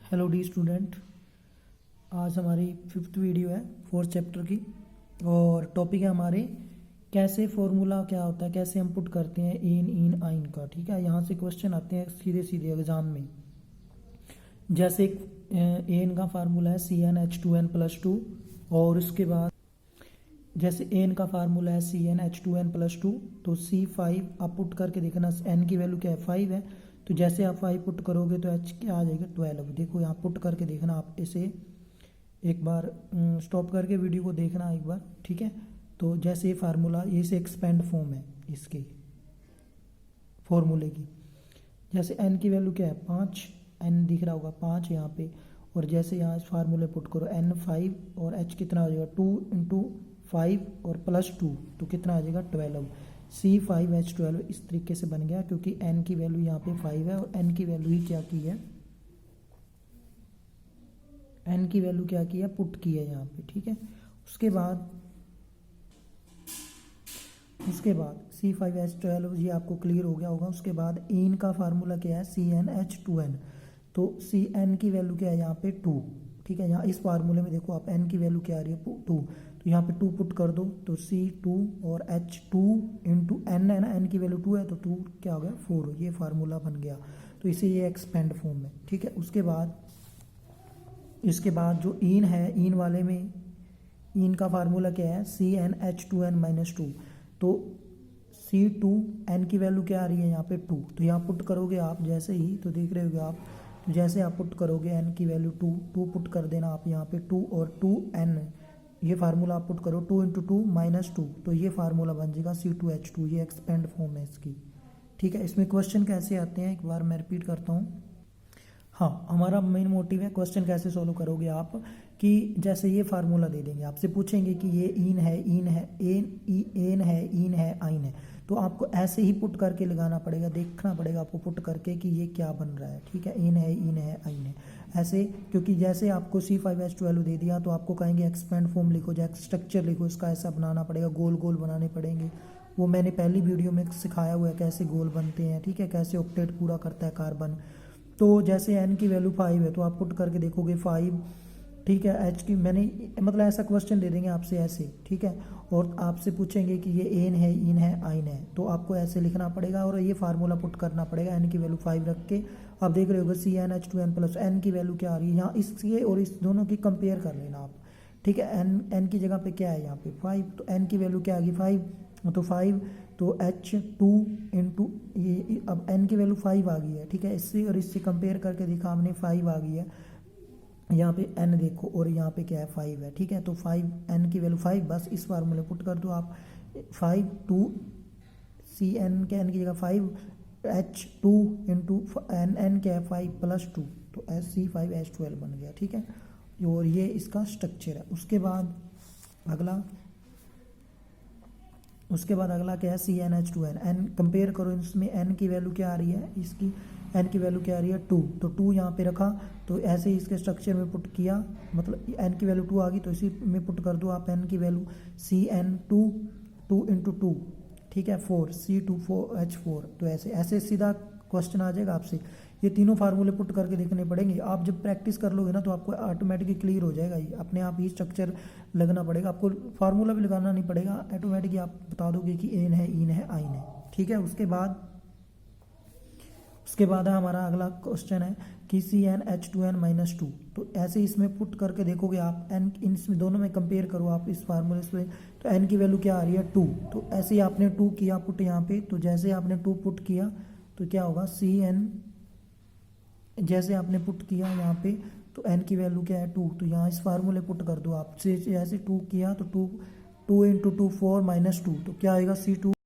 Hello dear student. आज हमारी fifth video है फोर्थ चैप्टर की और टॉपिक है हमारे कैसे फॉर्मूला क्या होता है, कैसे हम पुट करते हैं इन आइन का। ठीक है, यहाँ से क्वेश्चन आते हैं सीधे सीधे एग्जाम में। जैसे एक एन का फार्मूला है CnH2n+2 और उसके बाद जैसे एन का फार्मूला है CnH2n+2 तो C5 आप पुट करके देखना, एन की वैल्यू क्या है 5 है, तो जैसे आप 5 पुट करोगे तो एच क्या आ जाएगा 12। देखो यहाँ पुट करके देखना, आप इसे एक बार स्टॉप करके वीडियो को देखना एक बार। ठीक है, तो जैसे ये फार्मूला ये से एक्सपेंड फॉर्म है इसके फॉर्मूले की। जैसे एन की वैल्यू क्या है 5, एन दिख रहा होगा 5 यहाँ पे, और जैसे यहाँ इस फार्मूले पुट करो एन 5 और एच कितना हो जाएगा 2 × 5 और +2 तो कितना आ जाएगा 12। C5H12 इस तरीके से बन गया क्योंकि n की वैल्यू यहाँ पे 5 है और n की वैल्यू ही क्या की है, n की वैल्यू क्या की है पुट की है यहाँ पे। ठीक है, उसके बाद C5H12 ये आपको क्लियर हो गया होगा। उसके बाद इन का फार्मूला क्या है CnH2n, तो Cn की वैल्यू क्या है यहाँ पे 2। ठीक है, यहाँ इस फार्मूले में देखो आप n की वैल्यू क्या आ रही है 2, तो यहाँ पे 2 पुट कर दो तो C2 और H2 × n है ना, n की वैल्यू 2 है तो 2 क्या हो गया 4, ये फार्मूला बन गया। तो इसे ये एक्सपेंड फॉर्म में। ठीक है, इसके बाद जो इन है, इन वाले में इन का फार्मूला क्या है CnH2n-2, तो C2 n की वैल्यू क्या आ रही है यहाँ पे 2, तो यहाँ पुट करोगे आप जैसे ही, तो देख रहे होगे आप, तो जैसे आप पुट करोगे n की वैल्यू 2 पुट कर देना आप यहाँ पे 2 और 2n, ये फार्मूला आप पुट करो 2 × 2 -2, तो ये फार्मूला बन जाएगा C2H2, ये एक्सपेंड फॉर्म है इसकी। ठीक है, इसमें क्वेश्चन कैसे आते हैं एक बार मैं रिपीट करता हूँ। हाँ, हमारा मेन मोटिव है क्वेश्चन कैसे सोल्व करोगे आप, कि जैसे ये फार्मूला दे देंगे, आपसे पूछेंगे कि ये इन है इन है आइन है, तो आपको ऐसे ही पुट करके लगाना पड़ेगा, देखना पड़ेगा आपको पुट करके कि ये क्या बन रहा है। ठीक है, इन है आइन है ऐसे, क्योंकि जैसे आपको C5H12 दे दिया तो आपको कहेंगे एक्सपेंड फॉर्म लिखो, या स्ट्रक्चर लिखो, इसका ऐसा बनाना पड़ेगा, गोल गोल बनाने पड़ेंगे। वो मैंने पहली वीडियो में सिखाया हुआ है कैसे गोल बनते हैं। ठीक है, कैसे ऑक्टेट पूरा करता है कार्बन। तो जैसे n की वैल्यू 5 है तो आप पुट करके देखोगे 5। ठीक है, h की मैंने मतलब ऐसा क्वेश्चन दे देंगे आपसे ऐसे। ठीक है, और आपसे पूछेंगे कि ये एन है इन है आइन है, तो आपको ऐसे लिखना पड़ेगा और ये फार्मूला पुट करना पड़ेगा n की वैल्यू 5 रख के। आप देख रहे होगे CnH2n+ n की वैल्यू क्या आ रही है, यहाँ इसके और इस दोनों की कंपेयर कर लेना आप। ठीक है, n की जगह पे क्या है यहाँ पे 5, तो n की वैल्यू क्या आ गई 5, तो 5 तो H2 × ये, अब n की वैल्यू 5 आ गई है। ठीक है, इससे और इससे कंपेयर करके देखा हमने 5 आ गई है, यहाँ पे n देखो और यहाँ पे क्या है 5 है। ठीक है, तो 5 n की वैल्यू 5, बस इस फार्मूले पुट कर दो आप 5 2 Cn के n की जगह 5 H2 × n क्या है 5 +2, तो C5H12 बन गया। ठीक है, और ये इसका स्ट्रक्चर है। उसके बाद अगला क्या है CnH2n, n कंपेयर करो इसमें, n की वैल्यू क्या आ रही है इसकी, n की वैल्यू क्या आ रही है 2, तो 2 यहाँ पे रखा, तो ऐसे ही इसके स्ट्रक्चर में पुट किया, मतलब n की वैल्यू 2 आ गई तो इसी में पुट कर दो आप n की वैल्यू Cn2 2 × 2। ठीक है, 4 C2H4, तो ऐसे सीधा क्वेश्चन आ जाएगा आपसे। ये तीनों फार्मूले पुट करके देखने पड़ेंगे। आप जब प्रैक्टिस कर लोगे ना तो आपको ऑटोमेटिकली क्लियर हो जाएगा, ये अपने आप ही स्ट्रक्चर लगना पड़ेगा, आपको फार्मूला भी लगाना नहीं पड़ेगा, ऑटोमेटिकली आप बता दोगे कि एन है इन है आइन है। ठीक है, उसके बाद हमारा अगला क्वेश्चन है कि CnH2n-2, तो ऐसे इसमें पुट करके देखोगे आप, n इसमें दोनों में कंपेयर करो आप इस फार्मूले से, तो n की वैल्यू क्या आ रही है 2, तो ऐसे ही आपने 2 किया पुट यहाँ पे, तो जैसे आपने 2 पुट किया तो क्या होगा जैसे आपने पुट किया यहाँ पे, तो n की वैल्यू क्या है 2, तो यहाँ इस फार्मूले पुट कर दो आप, जैसे 2 किया तो 2 × 2 4 -2, तो क्या आएगा C2